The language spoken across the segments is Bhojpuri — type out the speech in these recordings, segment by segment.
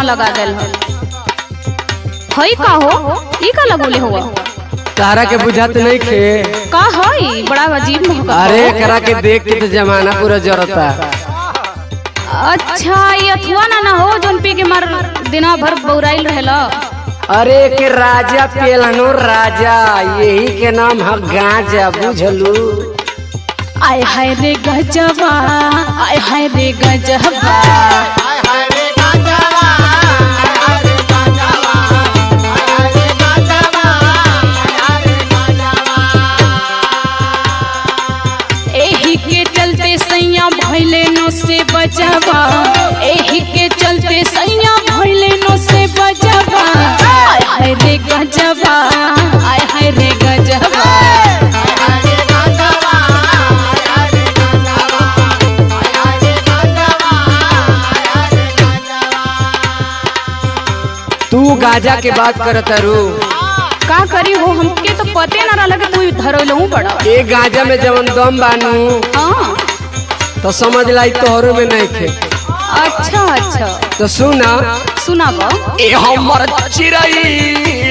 मुहवा लगा देल हई का हो ई का लगोले हुआ तारा के बुझात नहीं खे का हई बड़ा अजीब महका। अरे करा के देख के तो जमाना पूरा जरता। अच्छा ये अथुआ ना हो जोन पी के मार दिना भर बौराइल रहेला। अरे के राजा पेलनो राजा यही के नाम है गांजा बुझलू। आय हाय रे गजबा आय हाय रे गजबा एही के चलते सैया भइले नो से बजबा एही के चलते सैया भइले नो से बजबा आय हाय रे गजबा आय हाय रे गजबा। तू गाजा के बात करत रू का करी हो हमके तो पते ना रहा कि तू धरलहू बड़ा ए गाजा में जवन दम बानू हाँ तो समझ लाई तोहरो में नहीं खे। अच्छा अच्छा तो सुना सुनाबो ए हमर चिरई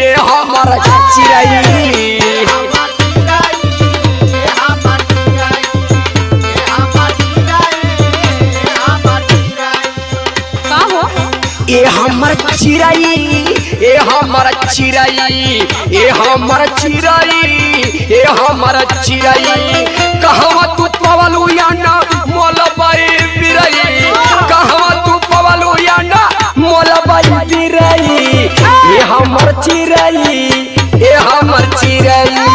ए हमर चिरई का हो ए हमर चिरई ए हमर चिरई ए हमर चिरई ए हमर चिरई कहवा तू पवलू या ना मोलबाई बिरई कहवा तू पवलू या ना मोलबाई बिरई ए हमर चिरई ए हमर चिरई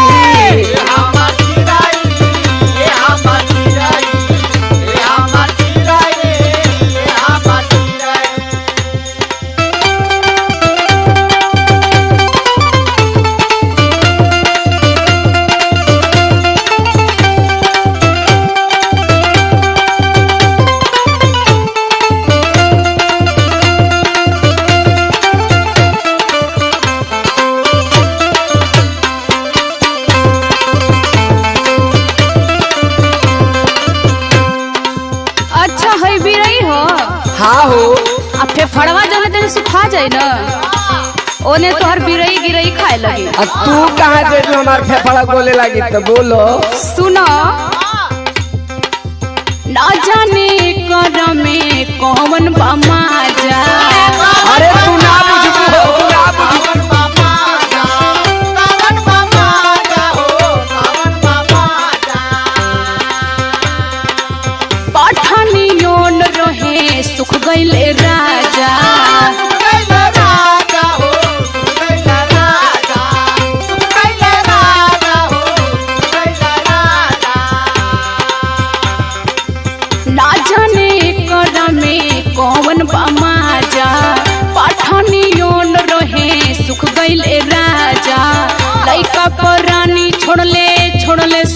हाँ हो अब फेफड़वा जने तेरे सुखा जाए ना ओने तोहर बिरई गिरई खाए लगी। तू कहाँ जे जो हमार फेफड़ा बोले लगी तो बोलो सुनो ना जाने कर में कौन बामा जा। अरे तू ना बुझबू हो तू ना बुझबू पठानी योन रहे सुख गईले राजा ना जाने कर में कौन बामा जा पठानी योन रहे सुख गईले राजा लइका परानी छोड़ले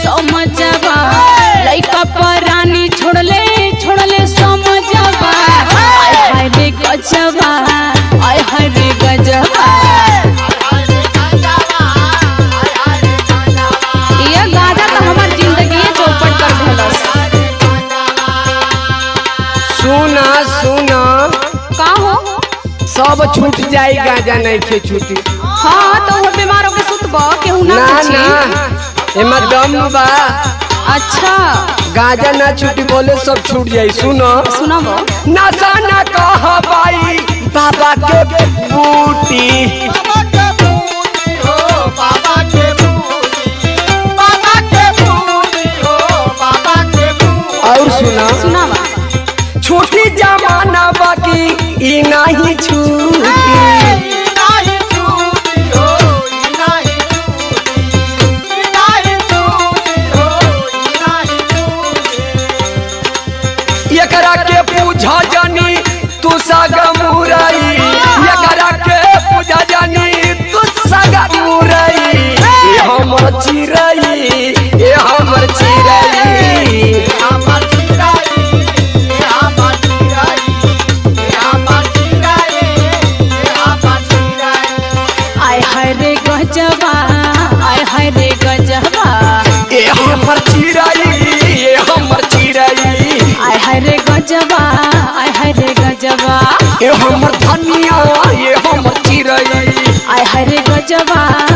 समझबा लइका परानी छोड़ले समझबा आय हाय रे गजबा आय हाय रे गजबा। ये गाजा तो हमार जिंदगी चौपट कर देलस। सुना सुना का हो सब छूट जाई गाजा नहीं खे छूटी। हाँ तो वो बीमार होके सुतबा केहू ना ना पूछी। ना एमा दम बा। अच्छा गाजा ना छूटी बोले सब छूट जाई। सुनो सुनाबो नशा ना कहबाई बाबा के बूटी और सुना सुनाबा छूटी जमाना बाकी ई नहीं छूटी। एकरा के पूछा जानी तू सागा मुरई एकरा के पूछा जानी तू सागा मुरई ए हमर चिरई ए हमर चिरई आय हाय रे गजबा आय हाय रे गजबा ए हमर चिरई ए हमर चिरई आय हाय रे गजबा आय हाय रे गजबा। ए हमर धनिया गजबा